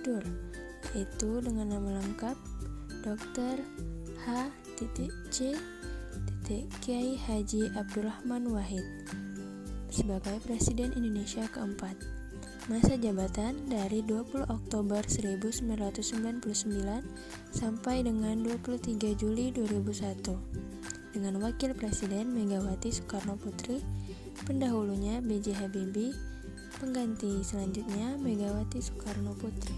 Dur, yaitu dengan nama lengkap Dr. H.C. Kiai Haji Abdurrahman Wahid sebagai Presiden Indonesia keempat. Masa jabatan dari 20 Oktober 1999 sampai dengan 23 Juli 2001 dengan Wakil Presiden Megawati Soekarno Putri, pendahulunya B.J. Habibie, pengganti selanjutnya Megawati Soekarno Putri.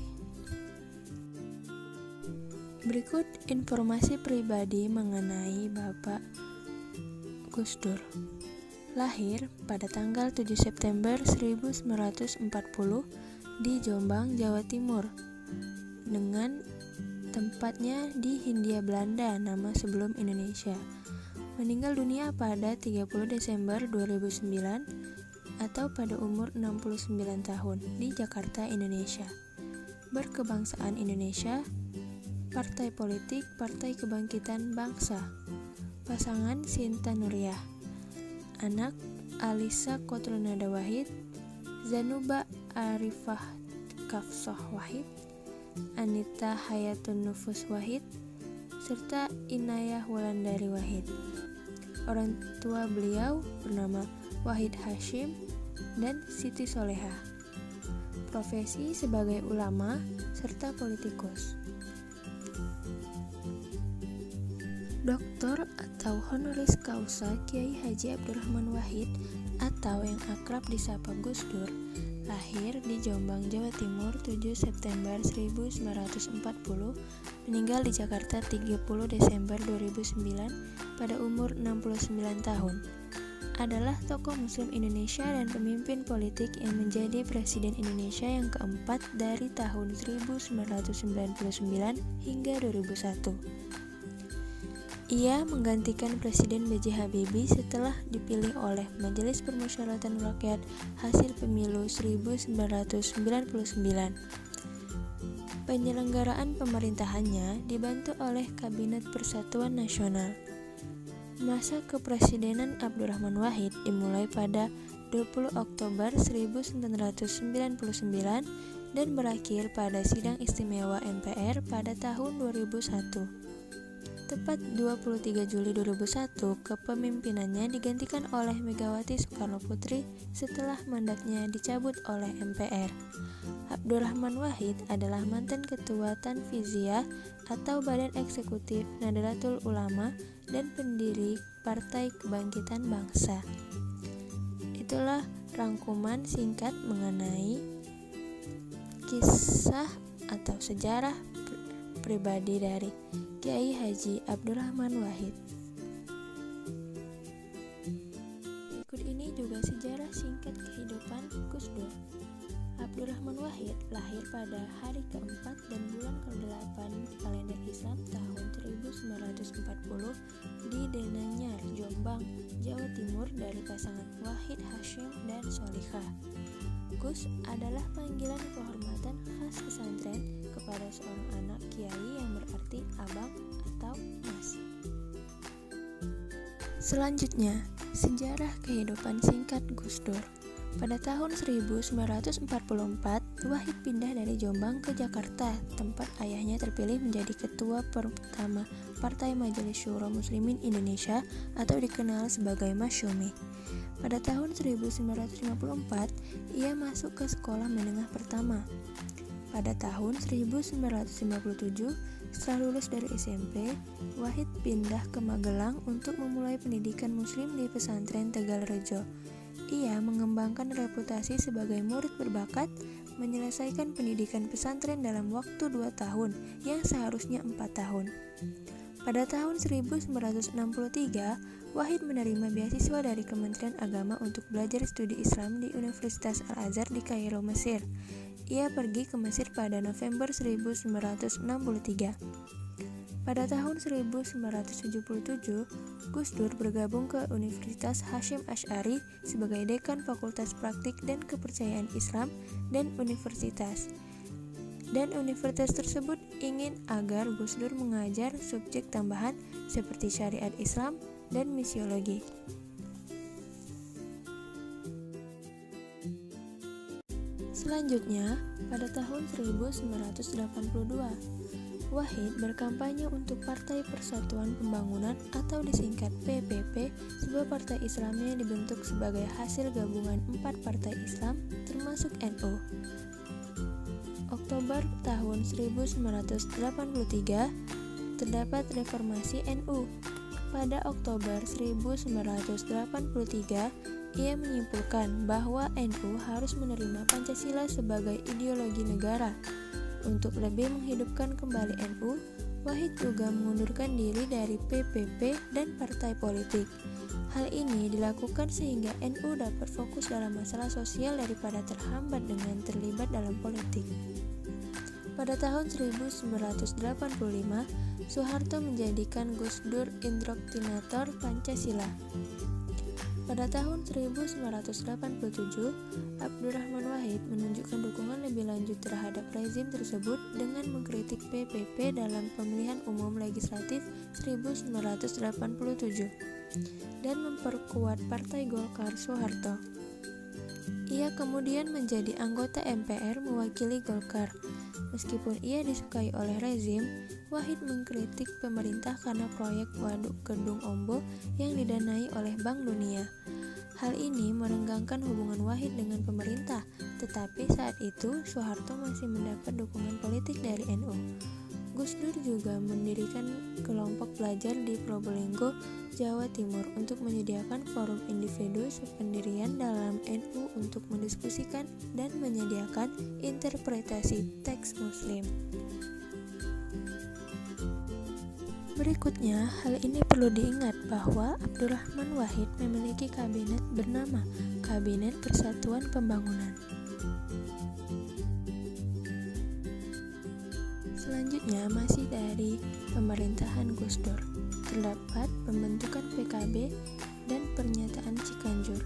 Berikut informasi pribadi mengenai Bapak Gus Dur. Lahir pada tanggal 7 September 1940 di Jombang, Jawa Timur, dengan tempatnya di Hindia Belanda nama sebelum Indonesia. Meninggal dunia pada 30 Desember 2009 atau pada umur 69 tahun di Jakarta, Indonesia. Berkebangsaan Indonesia, Partai Politik Partai Kebangkitan Bangsa. Pasangan Sinta Nuriyah. Anak Alisa Kotrunada Wahid, Zanuba Arifah Kafsoh Wahid, Anita Hayatun Nufus Wahid, serta Inayah Wulandari Wahid. Orang tua beliau bernama Wahid Hashim dan Siti Soleha. Profesi sebagai ulama serta politikus. Doktor atau honoris causa Kiai Haji Abdurrahman Wahid atau yang akrab disapa Gus Dur lahir di Jombang, Jawa Timur 7 September 1940, meninggal di Jakarta 30 Desember 2009 pada umur 69 tahun. Adalah tokoh muslim Indonesia dan pemimpin politik yang menjadi Presiden Indonesia yang keempat dari tahun 1999 hingga 2001. Ia menggantikan Presiden B.J. Habibie setelah dipilih oleh Majelis Permusyawaratan Rakyat hasil pemilu 1999. Penyelenggaraan pemerintahannya dibantu oleh Kabinet Persatuan Nasional. Masa kepresidenan Abdurrahman Wahid dimulai pada 20 Oktober 1999 dan berakhir pada Sidang Istimewa MPR pada tahun 2001. Tepat 23 Juli 2001, kepemimpinannya digantikan oleh Megawati Soekarno Putri setelah mandatnya dicabut oleh MPR. Abdurrahman Wahid adalah mantan Ketua Tanfiziyah atau Badan Eksekutif Nahdlatul Ulama dan pendiri Partai Kebangkitan Bangsa. Itulah rangkuman singkat mengenai kisah atau sejarah pribadi dari Kiai Haji Abdurrahman Wahid. Berikut ini juga sejarah singkat kehidupan Gus Dur. Abdurrahman Wahid lahir pada hari keempat dan bulan ke-8 kalender Islam tahun 1940 di Denanyar, Jombang, Jawa Timur dari pasangan Wahid Hashim dan Solikah. Gus adalah panggilan kehormatan khas pesantren kepada seorang anak kiai yang berarti abang atau mas. Selanjutnya, sejarah kehidupan singkat Gus Dur. Pada tahun 1944, Wahid pindah dari Jombang ke Jakarta, tempat ayahnya terpilih menjadi ketua pertama Partai Majelis Syuro Muslimin Indonesia atau dikenal sebagai Masyumi. Pada tahun 1954, ia masuk ke sekolah menengah pertama. Pada tahun 1957, setelah lulus dari SMP, Wahid pindah ke Magelang untuk memulai pendidikan muslim di pesantren Tegalrejo. Ia mengembangkan reputasi sebagai murid berbakat, menyelesaikan pendidikan pesantren dalam waktu 2 tahun yang seharusnya 4 tahun. Pada tahun 1963, Wahid menerima beasiswa dari Kementerian Agama untuk belajar studi Islam di Universitas Al-Azhar di Kairo, Mesir. Ia pergi ke Mesir pada November 1963. Pada tahun 1977, Gus Dur bergabung ke Universitas Hasyim Asy'ari sebagai Dekan Fakultas Praktik dan Kepercayaan Islam dan universitas tersebut ingin agar Gus Dur mengajar subjek tambahan seperti syariat Islam dan misiologi. Selanjutnya, pada tahun 1982, Wahid berkampanye untuk Partai Persatuan Pembangunan atau disingkat PPP, sebuah partai Islam yang dibentuk sebagai hasil gabungan 4 partai Islam termasuk NU. Oktober tahun 1983 terdapat reformasi NU. Pada Oktober 1983, ia menyimpulkan bahwa NU harus menerima Pancasila sebagai ideologi negara. Untuk lebih menghidupkan kembali NU, Wahid juga mengundurkan diri dari PPP dan partai politik. Hal ini dilakukan sehingga NU dapat fokus dalam masalah sosial daripada terhambat dengan terlibat dalam politik. Pada tahun 1985, Soeharto menjadikan Gus Dur indoktrinator Pancasila. Pada tahun 1987, Abdurrahman Wahid menunjukkan dukungan lebih lanjut terhadap rezim tersebut dengan mengkritik PPP dalam pemilihan umum legislatif 1987 dan memperkuat Partai Golkar Soeharto. Ia kemudian menjadi anggota MPR mewakili Golkar. Meskipun ia disukai oleh rezim, Wahid mengkritik pemerintah karena proyek Waduk Kedung Ombo yang didanai oleh Bank Dunia. Hal ini merenggangkan hubungan Wahid dengan pemerintah, tetapi saat itu Soeharto masih mendapat dukungan politik dari NU. Gus Dur juga mendirikan kelompok belajar di Probolinggo, Jawa Timur untuk menyediakan forum individu sependirian dalam NU untuk mendiskusikan dan menyediakan interpretasi teks Muslim. Berikutnya, hal ini perlu diingat bahwa Abdurrahman Wahid memiliki kabinet bernama Kabinet Persatuan Pembangunan. Selanjutnya, masih dari pemerintahan Gus Dur, terdapat pembentukan PKB dan pernyataan Cikanjur.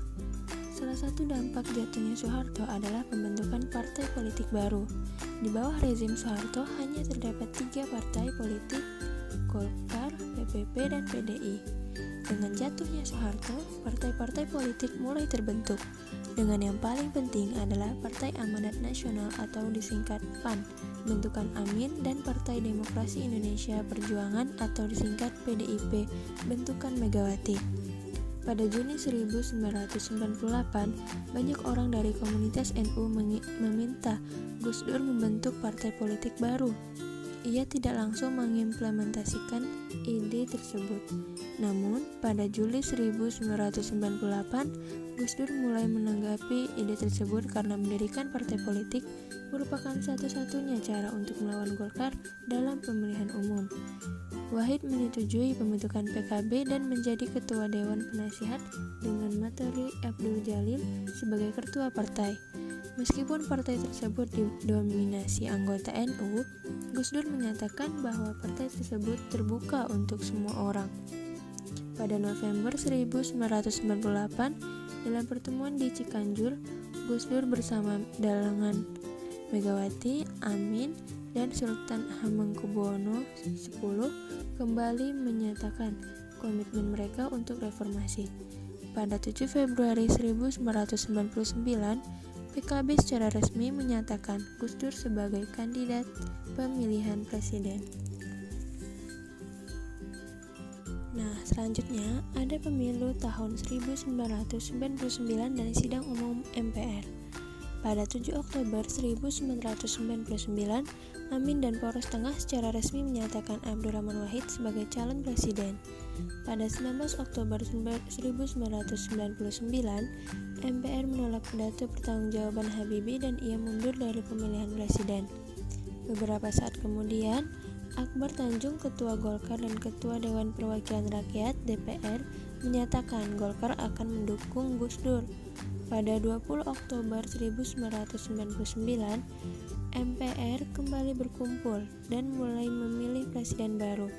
Salah satu dampak jatuhnya Soeharto adalah pembentukan partai politik baru. Di bawah rezim Soeharto hanya terdapat 3 partai politik, Golkar, PPP, dan PDI. Dengan jatuhnya Soeharto, partai-partai politik mulai terbentuk. Dengan yang paling penting adalah Partai Amanat Nasional atau disingkat PAN, bentukan Amin, dan Partai Demokrasi Indonesia Perjuangan atau disingkat PDIP, bentukan Megawati. Pada Juni 1998, banyak orang dari komunitas NU meminta Gus Dur membentuk partai politik baru. Ia tidak langsung mengimplementasikan ide tersebut. Namun, pada Juli 1998, Gus Dur mulai menanggapi ide tersebut karena mendirikan partai politik merupakan satu-satunya cara untuk melawan Golkar dalam pemilihan umum. Wahid menyetujui pembentukan PKB dan menjadi ketua Dewan Penasihat dengan Materi Abdul Jalil sebagai ketua partai. Meskipun partai tersebut didominasi anggota NU, Gus Dur menyatakan bahwa partai tersebut terbuka untuk semua orang. Pada November 1998, dalam pertemuan di Cikanjur, Gus Dur bersama dengan Megawati, Amin, dan Sultan Hamengkubuwono X kembali menyatakan komitmen mereka untuk reformasi. Pada 7 Februari 1999, PKB secara resmi menyatakan Gus Dur sebagai kandidat pemilihan presiden. Nah, selanjutnya ada pemilu tahun 1999 dan sidang umum MPR. Pada 7 Oktober 1999, Amin dan Poros Tengah secara resmi menyatakan Abdurrahman Wahid sebagai calon presiden. Pada 19 Oktober 1999, MPR menolak pidato pertanggungjawaban Habibie dan ia mundur dari pemilihan presiden. Beberapa saat kemudian, Akbar Tanjung, Ketua Golkar dan Ketua Dewan Perwakilan Rakyat (DPR) menyatakan Golkar akan mendukung Gus Dur. Pada 20 Oktober 1999, MPR kembali berkumpul dan mulai memilih presiden baru.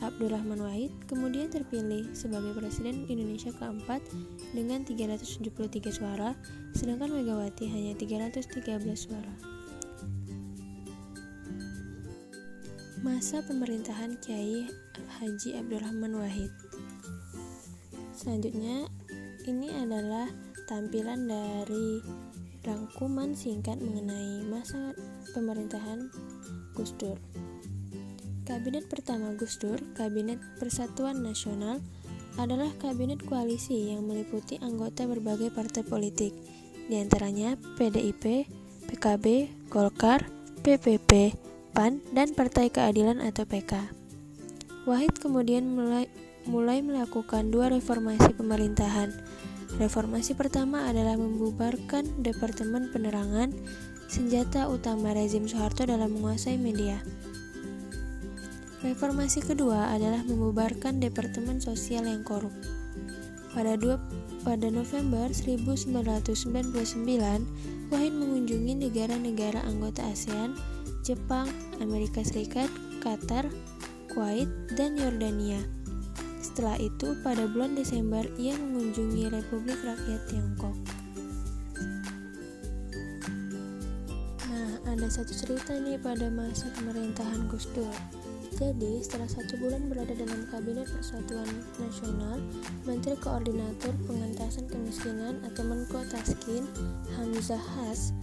Abdurrahman Wahid kemudian terpilih sebagai Presiden Indonesia keempat dengan 373 suara, sedangkan Megawati hanya 313 suara. Masa pemerintahan Kiai Haji Abdurrahman Wahid. Selanjutnya, ini adalah tampilan dari rangkuman singkat mengenai masa pemerintahan Gus Dur. Kabinet pertama Gus Dur, Kabinet Persatuan Nasional, adalah kabinet koalisi yang meliputi anggota berbagai partai politik, di antaranya PDIP, PKB, Golkar, PPP, PAN, dan Partai Keadilan atau PK. Wahid kemudian mulai melakukan dua reformasi pemerintahan. Reformasi pertama adalah membubarkan Departemen Penerangan, senjata utama rezim Soeharto dalam menguasai media. Reformasi kedua adalah membubarkan Departemen Sosial yang korup. Pada November 1999, Wahid mengunjungi negara-negara anggota ASEAN, Jepang, Amerika Serikat, Qatar, Kuwait, dan Yordania. Setelah itu, pada bulan Desember, ia mengunjungi Republik Rakyat Tiongkok. Nah, ada satu cerita nih pada masa pemerintahan Gus Dur. Jadi, setelah 1 bulan berada dalam Kabinet Persatuan Nasional, Menteri Koordinator Pengentasan Kemiskinan atau Menko Taskin, Hamzah Has,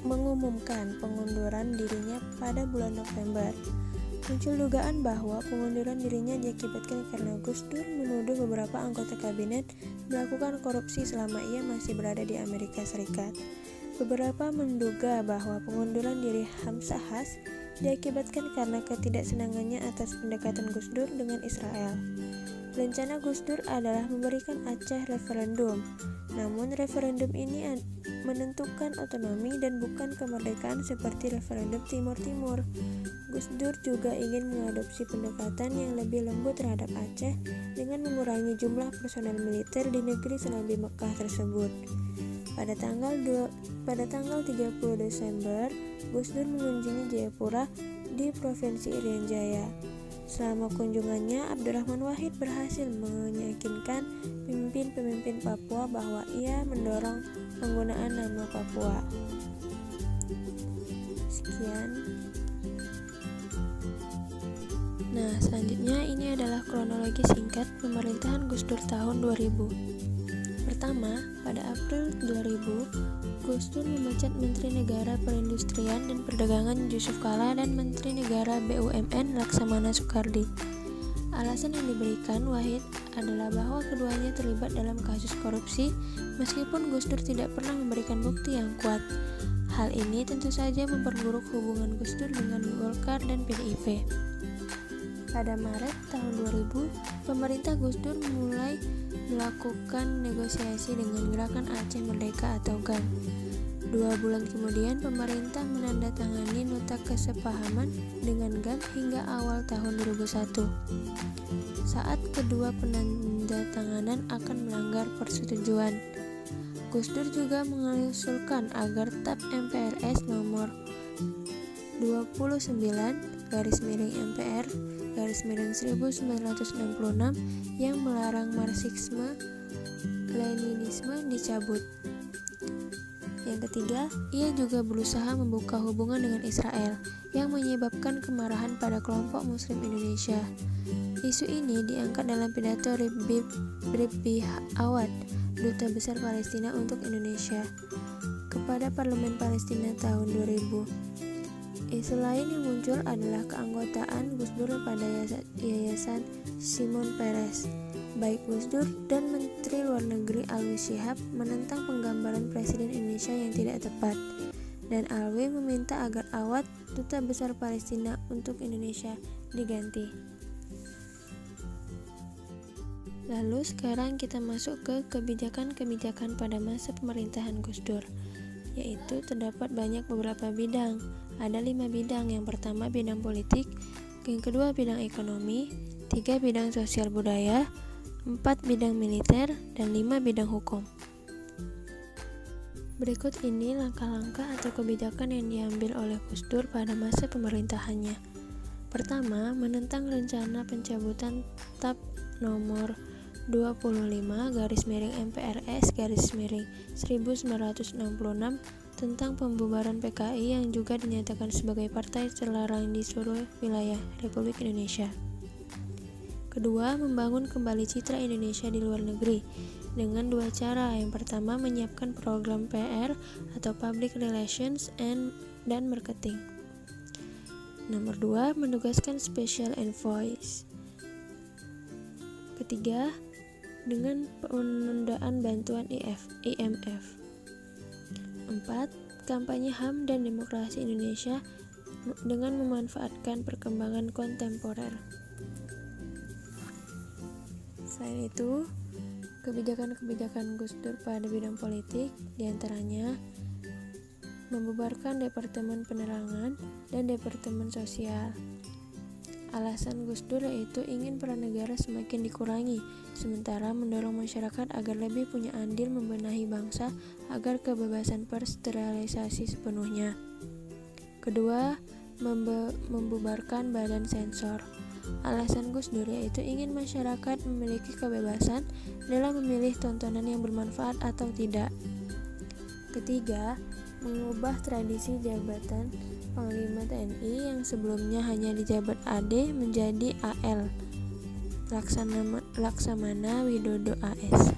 mengumumkan pengunduran dirinya pada bulan November. Muncul dugaan bahwa pengunduran dirinya diakibatkan karena Gus Dur menuduh beberapa anggota kabinet melakukan korupsi selama ia masih berada di Amerika Serikat. Beberapa menduga bahwa pengunduran diri Hamzah Has diakibatkan karena ketidaksenangannya atas pendekatan Gus Dur dengan Israel. Rencana Gus Dur adalah memberikan Aceh referendum, namun referendum ini menentukan otonomi dan bukan kemerdekaan seperti referendum Timur Timur. Gus Dur juga ingin mengadopsi pendekatan yang lebih lembut terhadap Aceh dengan mengurangi jumlah personel militer di negeri Serambi Mekah tersebut. Pada tanggal 30 Desember, Gus Dur mengunjungi Jayapura di Provinsi Irian Jaya. Selama kunjungannya, Abdurrahman Wahid berhasil meyakinkan pemimpin-pemimpin Papua bahwa ia mendorong penggunaan nama Papua. Sekian. Nah, selanjutnya ini adalah kronologi singkat pemerintahan Gus Dur tahun 2000. Pertama, pada April 2000, Gus Dur memecat Menteri Negara Perindustrian dan Perdagangan Yusuf Kala dan Menteri Negara BUMN Laksamana Soekardi. Alasan yang diberikan Wahid adalah bahwa keduanya terlibat dalam kasus korupsi, meskipun Gus Dur tidak pernah memberikan bukti yang kuat. Hal ini tentu saja memperburuk hubungan Gus Dur dengan Golkar dan PDIP. Pada Maret tahun 2000, pemerintah Gus Dur mulai melakukan negosiasi dengan Gerakan Aceh Merdeka atau GAM. 2 bulan kemudian, pemerintah menandatangani nota kesepahaman dengan GAM hingga awal tahun 2001. Saat kedua penandatanganan akan melanggar persetujuan, Gus Dur juga mengusulkan agar TAP MPRS nomor 29/MPR/1966 yang melarang Marxisme Leninisme dicabut. Yang ketiga, ia juga berusaha membuka hubungan dengan Israel yang menyebabkan kemarahan pada kelompok Muslim Indonesia. Isu ini diangkat dalam pidato Ribbi Awad, Duta Besar Palestina untuk Indonesia, kepada Parlemen Palestina tahun 2000. Isu lain yang muncul adalah keanggotaan Gus Dur pada Yayasan Shimon Peres. Baik Gus Dur dan Menteri Luar Negeri Alwi Shihab menentang penggambaran Presiden Indonesia yang tidak tepat, dan Alwi meminta agar Awad, Duta Besar Palestina untuk Indonesia, diganti. Lalu sekarang kita masuk ke kebijakan-kebijakan pada masa pemerintahan Gus Dur, yaitu terdapat beberapa bidang. Ada 5 bidang. Yang pertama bidang politik, yang kedua bidang ekonomi, 3 bidang sosial budaya, 4 bidang militer, dan 5 bidang hukum. Berikut ini langkah-langkah atau kebijakan yang diambil oleh Gus Dur pada masa pemerintahannya. Pertama, menentang rencana pencabutan TAP nomor 25/MPRS/1966 tentang pembubaran PKI yang juga dinyatakan sebagai partai terlarang di seluruh wilayah Republik Indonesia. Kedua, membangun kembali citra Indonesia di luar negeri dengan dua cara. Yang pertama, menyiapkan program PR atau Public Relations dan Marketing. Nomor 2, menugaskan Special Envoys. Ketiga, dengan penundaan bantuan IMF. 4, kampanye HAM dan demokrasi Indonesia dengan memanfaatkan perkembangan kontemporer. Selain itu, kebijakan-kebijakan Gus Dur pada bidang politik diantaranya membubarkan Departemen Penerangan dan Departemen Sosial. Alasan Gus Dur yaitu ingin peran negara semakin dikurangi, sementara mendorong masyarakat agar lebih punya andil membenahi bangsa agar kebebasan pers terrealisasi sepenuhnya. Kedua, membubarkan badan sensor. Alasan Gus Dur yaitu ingin masyarakat memiliki kebebasan dalam memilih tontonan yang bermanfaat atau tidak. Ketiga, mengubah tradisi jabatan Panglima TNI yang sebelumnya hanya dijabat AD menjadi AL, Laksamana Widodo AS.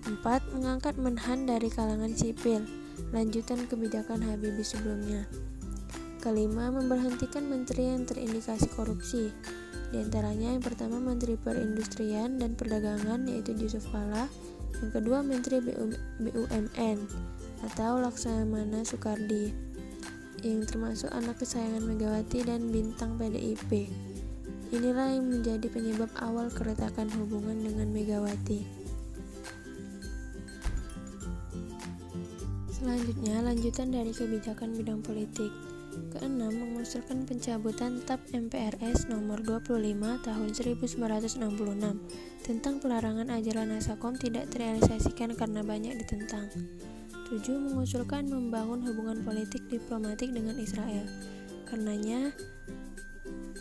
4, mengangkat Menhan dari kalangan sipil, lanjutan kebijakan Habibie sebelumnya. Kelima, memberhentikan menteri yang terindikasi korupsi. Di antaranya yang pertama Menteri Perindustrian dan Perdagangan yaitu Yusuf Kala, yang kedua Menteri BUMN atau Laksamana Soekardi, yang termasuk anak kesayangan Megawati dan bintang PDIP. Inilah yang menjadi penyebab awal keretakan hubungan dengan Megawati. Selanjutnya, lanjutan dari kebijakan bidang politik. Keenam, mengusulkan pencabutan TAP MPRS nomor 25 tahun 1966 tentang pelarangan ajaran Nasakom tidak terrealisasikan karena banyak ditentang. 7, mengusulkan membangun hubungan politik diplomatik dengan Israel. Karenanya,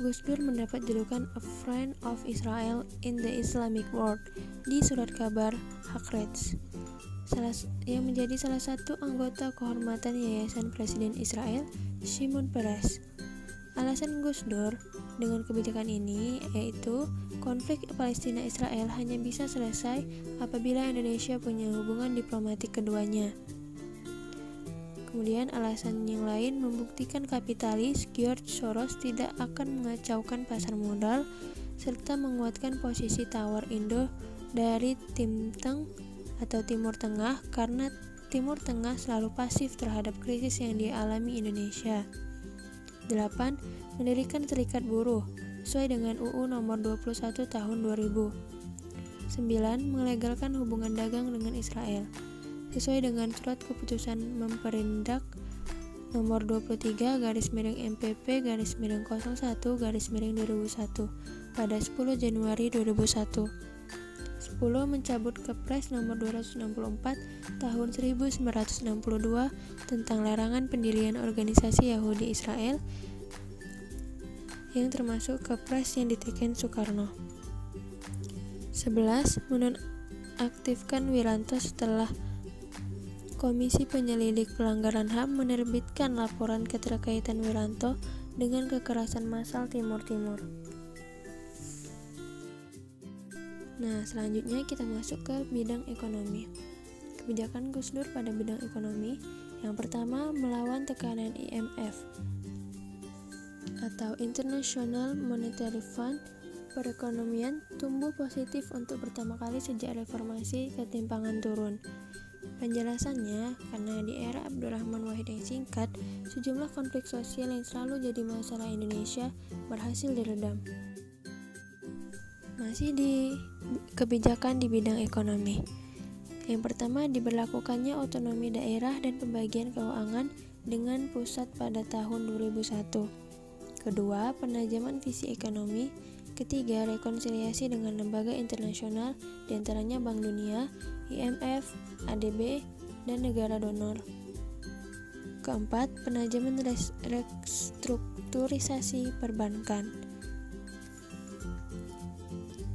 Gus Dur mendapat julukan A Friend of Israel in the Islamic World di surat kabar Haaretz, yang menjadi salah satu anggota kehormatan Yayasan Presiden Israel, Shimon Peres. Alasan Gus Dur dengan kebijakan ini yaitu konflik Palestina-Israel hanya bisa selesai apabila Indonesia punya hubungan diplomatik keduanya. Kemudian alasan yang lain membuktikan kapitalis George Soros tidak akan mengacaukan pasar modal serta menguatkan posisi tawar Indo dari Timur Tengah karena Timur Tengah selalu pasif terhadap krisis yang dialami Indonesia. 8. Mendirikan serikat buruh sesuai dengan UU nomor 21 tahun 2000. 9. Melegalkan hubungan dagang dengan Israel sesuai dengan surat keputusan Memperindak nomor 23 /MPP/01/2001 pada 10 Januari 2001. 10. Mencabut Kepres nomor 264 tahun 1962 tentang larangan pendirian organisasi Yahudi Israel yang termasuk Kepres yang diteken Soekarno. 11. Menonaktifkan Wiranto setelah Komisi Penyelidik Pelanggaran HAM menerbitkan laporan keterkaitan Wiranto dengan kekerasan massal Timur Timur. Nah, selanjutnya kita masuk ke bidang ekonomi. Kebijakan Gus Dur pada bidang ekonomi. Yang pertama, melawan tekanan IMF atau International Monetary Fund. Perekonomian tumbuh positif untuk pertama kali sejak reformasi ketimpangan turun. Penjelasannya, karena di era Abdurrahman Wahid yang singkat, sejumlah konflik sosial yang selalu jadi masalah Indonesia berhasil diredam. Masih di kebijakan di bidang ekonomi. Yang pertama, diberlakukannya otonomi daerah dan pembagian keuangan dengan pusat pada tahun 2001. Kedua, penajaman visi ekonomi. Ketiga, rekonsiliasi dengan lembaga internasional, diantaranya Bank Dunia, IMF, ADB, dan negara donor. Keempat, penajaman restrukturisasi perbankan.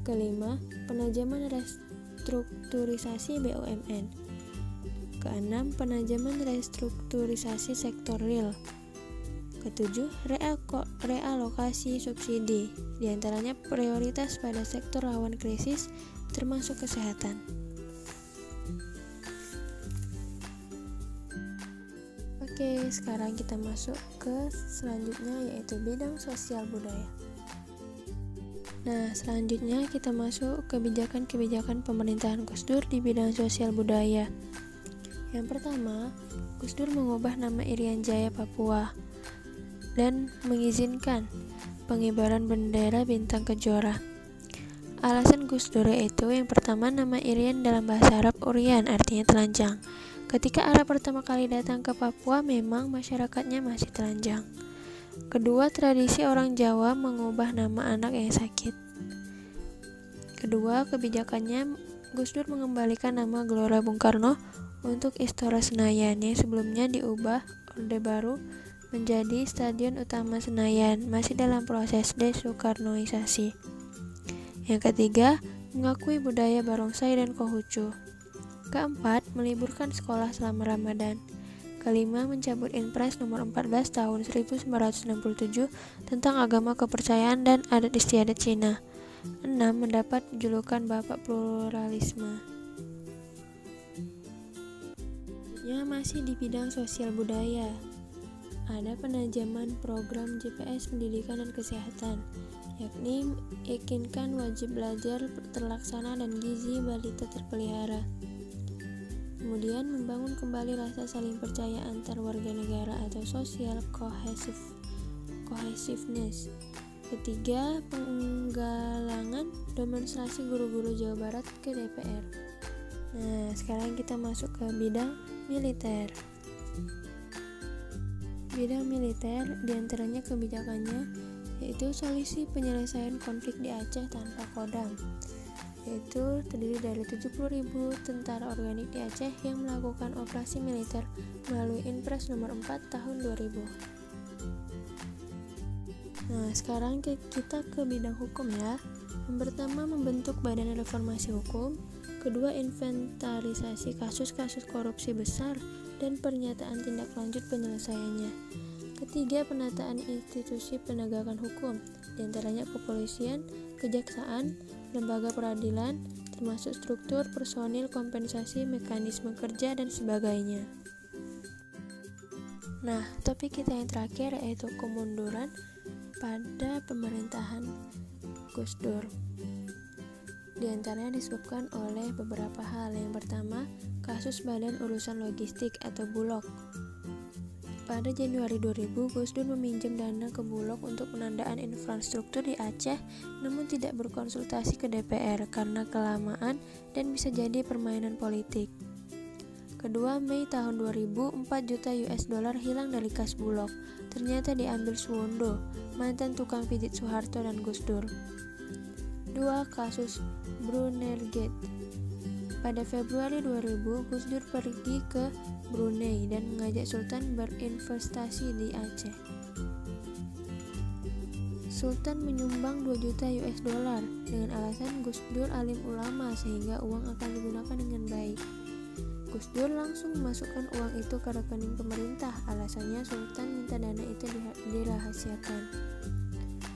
Kelima, penajaman restrukturisasi BUMN. Keenam, penajaman restrukturisasi sektor real. Ketujuh, realokasi subsidi, diantaranya prioritas pada sektor rawan krisis termasuk kesehatan. Oke, sekarang kita masuk ke selanjutnya, yaitu bidang sosial budaya. Nah, selanjutnya kita masuk kebijakan-kebijakan pemerintahan Gus Dur di bidang sosial budaya. Yang pertama, Gus Dur mengubah nama Irian Jaya Papua dan mengizinkan pengibaran bendera bintang kejora. Alasan Gus Dur itu yang pertama, nama Irian dalam bahasa Arab Urian, artinya telanjang. Ketika Arab pertama kali datang ke Papua, memang masyarakatnya masih telanjang. Kedua, tradisi orang Jawa mengubah nama anak yang sakit. Kedua, kebijakannya Gus Dur mengembalikan nama Gelora Bung Karno untuk Istora Senayan yang sebelumnya diubah Orde Baru menjadi Stadion Utama Senayan, masih dalam proses desoekarnoisasi. Yang ketiga, mengakui budaya barongsai dan Konghucu. Keempat, meliburkan sekolah selama Ramadan. Kelima, mencabut Inpres nomor 14 tahun 1967 tentang agama kepercayaan dan adat istiadat Cina. 6. Mendapat julukan Bapak Pluralisme. Ya, masih di bidang sosial budaya. Ada penajaman program JPS pendidikan dan kesehatan, yakni yakinkan wajib belajar terlaksana dan gizi balita terpelihara. Kemudian membangun kembali rasa saling percaya antar warga negara atau social cohesiveness. Ketiga, penggalangan demonstrasi guru-guru Jawa Barat ke DPR. Nah, sekarang kita masuk ke bidang militer. Bidang militer diantaranya kebijakannya yaitu solusi penyelesaian konflik di Aceh tanpa kodam, yaitu terdiri dari 70.000 tentara organik di Aceh yang melakukan operasi militer melalui Inpres nomor 4 tahun 2000. Nah, sekarang kita ke bidang hukum ya. Yang pertama, membentuk Badan Reformasi Hukum. Kedua, inventarisasi kasus-kasus korupsi besar dan pernyataan tindak lanjut penyelesaiannya. Ketiga, penataan institusi penegakan hukum, diantaranya kepolisian, kejaksaan, lembaga peradilan, termasuk struktur, personil, kompensasi, mekanisme kerja, dan sebagainya. Nah, topik kita yang terakhir yaitu kemunduran pada pemerintahan Gus Dur. Di antaranya disebabkan oleh beberapa hal. Yang pertama, kasus Badan Urusan Logistik atau Bulog. Pada Januari 2000, Gus Dur meminjam dana ke Bulog untuk penandaan infrastruktur di Aceh, namun tidak berkonsultasi ke DPR karena kelamaan dan bisa jadi permainan politik. Kedua, Mei tahun 2000, 4 juta US dollar hilang dari kas Bulog. Ternyata diambil Suwondo, mantan tukang pijit Soeharto dan Gus Dur. 2. Kasus Brunergate. Pada Februari 2000, Gus Dur pergi ke Brunei dan mengajak Sultan berinvestasi di Aceh. Sultan menyumbang 2 juta US dollar dengan alasan Gus Dur alim ulama sehingga uang akan digunakan dengan baik. Gus Dur langsung memasukkan uang itu ke rekening pemerintah, alasannya Sultan minta dana itu dirahasiakan.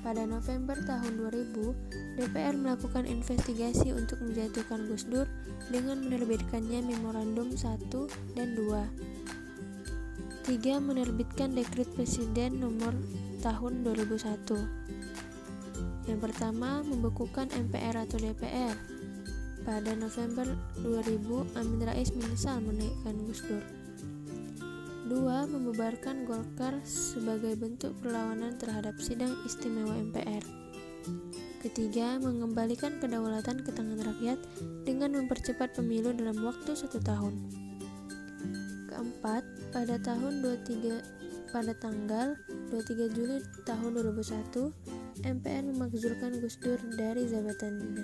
Pada November tahun 2000, DPR melakukan investigasi untuk menjatuhkan Gus Dur dengan menerbitkannya Memorandum 1 dan 2. 3. Menerbitkan Dekret Presiden nomor tahun 2001. Yang pertama, membekukan MPR atau DPR. Pada November 2000, Amin Rais menyesal menaikkan Gus Dur. 2. Membubarkan Golkar sebagai bentuk perlawanan terhadap sidang istimewa MPR. Ketiga, mengembalikan kedaulatan ke tangan rakyat dengan mempercepat pemilu dalam waktu 1 tahun. Keempat, pada tanggal 23 Juli tahun 2001, MPR memakzulkan Gus Dur dari jabatannya.